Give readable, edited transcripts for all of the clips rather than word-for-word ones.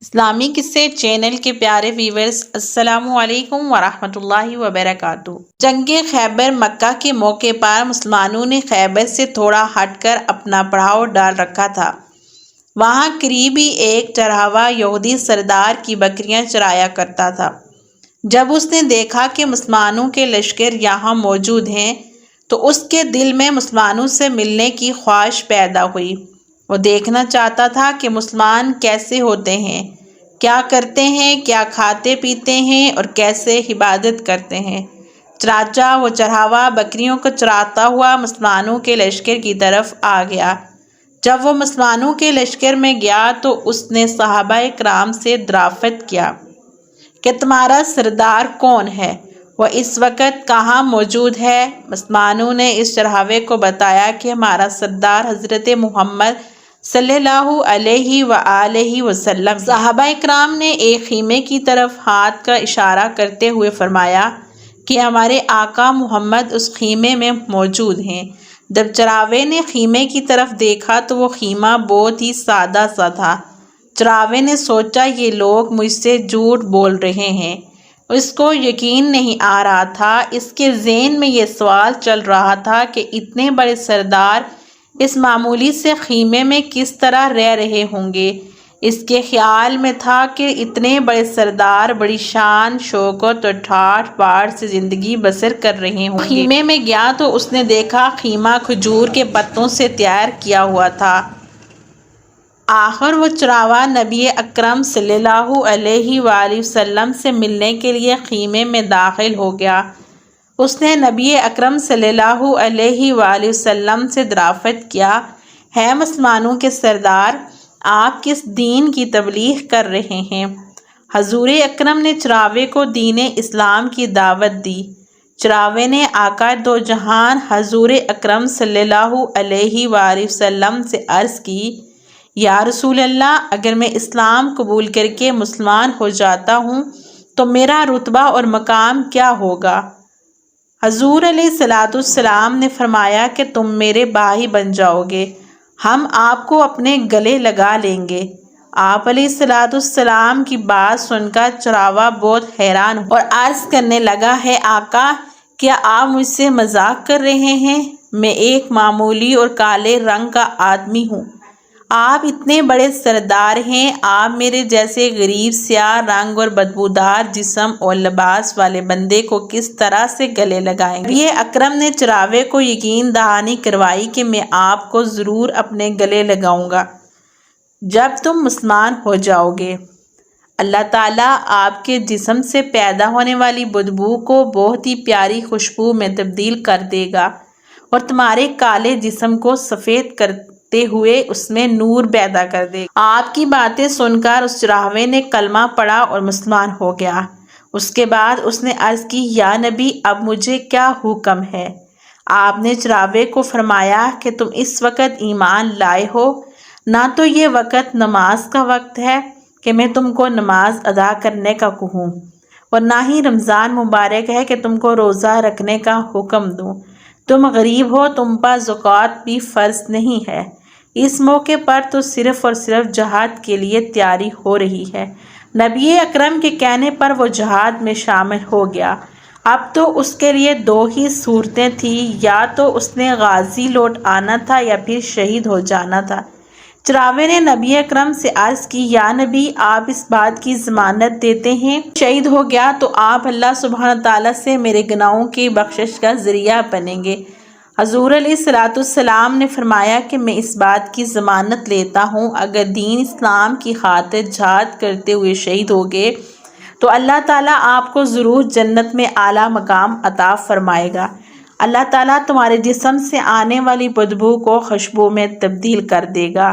اسلامی قصے چینل کے پیارے ویورز، السلام علیکم ورحمۃ اللہ وبرکاتہ۔ جنگ خیبر مکہ کے موقع پر مسلمانوں نے خیبر سے تھوڑا ہٹ کر اپنا پڑاؤ ڈال رکھا تھا۔ وہاں قریبی ایک چرواہا یہودی سردار کی بکریاں چرایا کرتا تھا۔ جب اس نے دیکھا کہ مسلمانوں کے لشکر یہاں موجود ہیں تو اس کے دل میں مسلمانوں سے ملنے کی خواہش پیدا ہوئی۔ وہ دیکھنا چاہتا تھا کہ مسلمان کیسے ہوتے ہیں، کیا کرتے ہیں، کیا کھاتے پیتے ہیں اور کیسے عبادت کرتے ہیں۔ چنانچہ وہ چرواہا بکریوں کو چراتا ہوا مسلمانوں کے لشکر کی طرف آ گیا۔ جب وہ مسلمانوں کے لشکر میں گیا تو اس نے صحابہ کرام سے دریافت کیا کہ تمہارا سردار کون ہے، وہ اس وقت کہاں موجود ہے؟ مسلمانوں نے اس چرواہے کو بتایا کہ ہمارا سردار حضرت محمد صلی اللہ علیہ وآلہ وسلم۔ صحابہ کرام نے ایک خیمے کی طرف ہاتھ کا اشارہ کرتے ہوئے فرمایا کہ ہمارے آقا محمد اس خیمے میں موجود ہیں۔ جب چرواہے نے خیمے کی طرف دیکھا تو وہ خیمہ بہت ہی سادہ سا تھا۔ چرواہے نے سوچا یہ لوگ مجھ سے جھوٹ بول رہے ہیں۔ اس کو یقین نہیں آ رہا تھا۔ اس کے ذہن میں یہ سوال چل رہا تھا کہ اتنے بڑے سردار اس معمولی سے خیمے میں کس طرح رہ رہے ہوں گے۔ اس کے خیال میں تھا کہ اتنے بڑے سردار بڑی شان شوکت اور ٹھاٹھ باٹھ سے زندگی بسر کر رہے ہوں گے۔ خیمے میں گیا تو اس نے دیکھا خیمہ کھجور کے پتوں سے تیار کیا ہوا تھا۔ آخر وہ چرواہا نبی اکرم صلی اللہ علیہ وآلہ وسلم سے ملنے کے لیے خیمے میں داخل ہو گیا۔ اس نے نبی اکرم صلی اللہ علیہ وآلہ وسلم سے دریافت کیا، ہے مسلمانوں کے سردار، آپ کس دین کی تبلیغ کر رہے ہیں؟ حضور اکرم نے چرواہے کو دین اسلام کی دعوت دی۔ چرواہے نے آقا دو جہان حضور اکرم صلی اللہ علیہ وآلہ وسلم سے عرض کی، یا رسول اللہ، اگر میں اسلام قبول کر کے مسلمان ہو جاتا ہوں تو میرا رتبہ اور مقام کیا ہوگا؟ حضور علیہ السلام نے فرمایا کہ تم میرے بھائی بن جاؤ گے، ہم آپ کو اپنے گلے لگا لیں گے۔ آپ علیہ السلام کی بات سن کر چرواہا بہت حیران اور عرض کرنے لگا، ہے آقا، کیا آپ مجھ سے مذاق کر رہے ہیں؟ میں ایک معمولی اور کالے رنگ کا آدمی ہوں، آپ اتنے بڑے سردار ہیں، آپ میرے جیسے غریب سیاہ رنگ اور بدبودار جسم اور لباس والے بندے کو کس طرح سے گلے لگائیں گے؟ یہ اکرم نے چرواہے کو یقین دہانی کروائی کہ میں آپ کو ضرور اپنے گلے لگاؤں گا جب تم مسلمان ہو جاؤ گے۔ اللہ تعالیٰ آپ کے جسم سے پیدا ہونے والی بدبو کو بہت ہی پیاری خوشبو میں تبدیل کر دے گا اور تمہارے کالے جسم کو سفید کرتے ہوئے اس میں نور پیدا کر دے گا۔ آپ کی باتیں سن کر اس چرواہے نے کلمہ پڑھا اور مسلمان ہو گیا۔ اس کے بعد اس نے عرض کی، یا نبی، اب مجھے کیا حکم ہے؟ آپ نے چرواہے کو فرمایا کہ تم اس وقت ایمان لائے ہو، نہ تو یہ وقت نماز کا وقت ہے کہ میں تم کو نماز ادا کرنے کا کہوں، اور نہ ہی رمضان مبارک ہے کہ تم کو روزہ رکھنے کا حکم دوں۔ تم غریب ہو، تم پر زکوٰۃ بھی فرض نہیں ہے۔ اس موقع پر تو صرف اور صرف جہاد کے لیے تیاری ہو رہی ہے۔ نبی اکرم کے کہنے پر وہ جہاد میں شامل ہو گیا۔ اب تو اس کے لیے دو ہی صورتیں تھیں، یا تو اس نے غازی لوٹ آنا تھا یا پھر شہید ہو جانا تھا۔ چرواہے نے نبی اکرم سے عرض کی، یا نبی، آپ اس بات کی ضمانت دیتے ہیں شہید ہو گیا تو آپ اللہ سبحانہ تعالیٰ سے میرے گناہوں کی بخشش کا ذریعہ بنیں گے؟ حضور علیہ السلام نے فرمایا کہ میں اس بات کی ضمانت لیتا ہوں، اگر دین اسلام کی خاطر جہاد کرتے ہوئے شہید ہوگے تو اللہ تعالیٰ آپ کو ضرور جنت میں اعلیٰ مقام عطا فرمائے گا۔ اللہ تعالیٰ تمہارے جسم سے آنے والی بدبو کو خوشبو میں تبدیل کر دے گا۔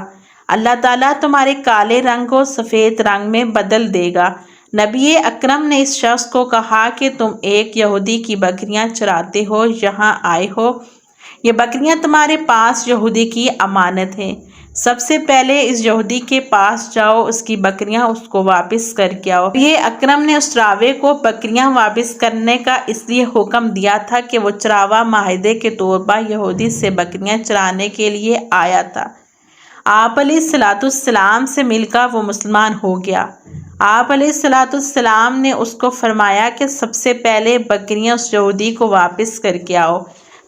اللہ تعالیٰ تمہارے کالے رنگ کو سفید رنگ میں بدل دے گا۔ نبی اکرم نے اس شخص کو کہا کہ تم ایک یہودی کی بکریاں چراتے ہو، یہاں آئے ہو، یہ بکریاں تمہارے پاس یہودی کی امانت ہیں۔ سب سے پہلے اس یہودی کے پاس جاؤ، اس کی بکریاں اس کو واپس کر کے آؤ۔ یہ اکرم نے اس چرواہے کو بکریاں واپس کرنے کا اس لیے حکم دیا تھا کہ وہ چرواہا معاہدے کے طور پر یہودی سے بکریاں چرانے کے لیے آیا تھا۔ آپ علیہ الصلوۃ والسلام سے مل کر وہ مسلمان ہو گیا۔ آپ علیہ الصلوۃ والسلام نے اس کو فرمایا کہ سب سے پہلے بکریاں اس یہودی کو واپس کر کے آؤ،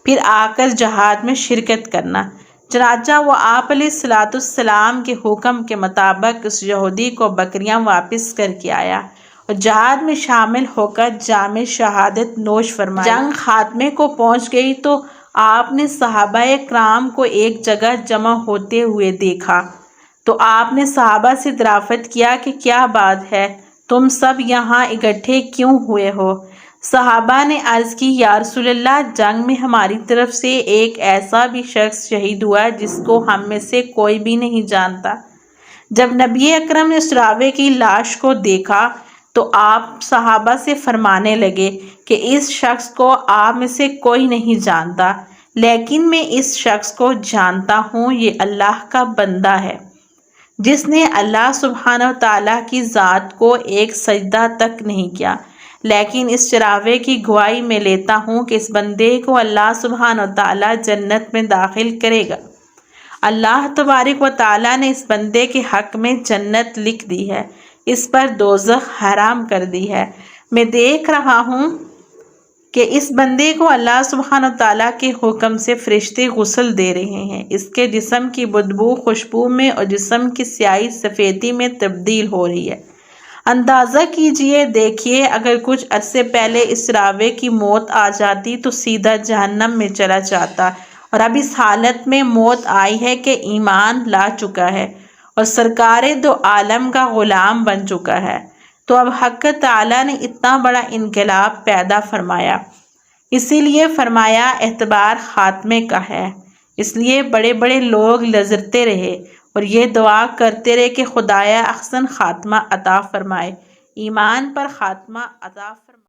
پھر آ کر جہاد میں شرکت کرنا۔ چنانچہ وہ آپ علیہ الصلوۃ والسلام کے حکم کے مطابق اس یہودی کو بکریاں واپس کر کے آیا اور جہاد میں شامل ہو کر جام شہادت نوش فرمائی۔ جنگ خاتمے کو پہنچ گئی تو آپ نے صحابہ کرام کو ایک جگہ جمع ہوتے ہوئے دیکھا تو آپ نے صحابہ سے دریافت کیا کہ کیا بات ہے، تم سب یہاں اکٹھے کیوں ہوئے ہو؟ صحابہ نے عرض کی، یا رسول اللہ، جنگ میں ہماری طرف سے ایک ایسا بھی شخص شہید ہوا جس کو ہم میں سے کوئی بھی نہیں جانتا۔ جب نبی اکرم نے اس راوی کی لاش کو دیکھا تو آپ صحابہ سے فرمانے لگے کہ اس شخص کو آپ میں سے کوئی نہیں جانتا، لیکن میں اس شخص کو جانتا ہوں، یہ اللہ کا بندہ ہے جس نے اللہ سبحانہ و تعالیٰ کی ذات کو ایک سجدہ تک نہیں کیا، لیکن اس راوی کی گواہی میں لیتا ہوں کہ اس بندے کو اللہ سبحانہ و تعالیٰ جنت میں داخل کرے گا۔ اللہ تبارک و تعالیٰ نے اس بندے کے حق میں جنت لکھ دی ہے، اس پر دوزخ حرام کر دی ہے۔ میں دیکھ رہا ہوں کہ اس بندے کو اللہ سبحانہ و تعالیٰ کے حکم سے فرشتے غسل دے رہے ہیں، اس کے جسم کی بدبو خوشبو میں اور جسم کی سیاہی سفیدی میں تبدیل ہو رہی ہے۔ اندازہ کیجئے، دیکھیے، اگر کچھ عرصے پہلے اس راوی کی موت آ جاتی تو سیدھا جہنم میں چلا جاتا، اور اب اس حالت میں موت آئی ہے کہ ایمان لا چکا ہے اور سرکار دو عالم کا غلام بن چکا ہے، تو اب حق تعالیٰ نے اتنا بڑا انقلاب پیدا فرمایا، اسی لیے فرمایا اعتبار خاتمے کا ہے۔ اس لیے بڑے بڑے لوگ لرزتے رہے اور یہ دعا کرتے رہے کہ خدایا احسن خاتمہ عطا فرمائے، ایمان پر خاتمہ عطا فرمائے۔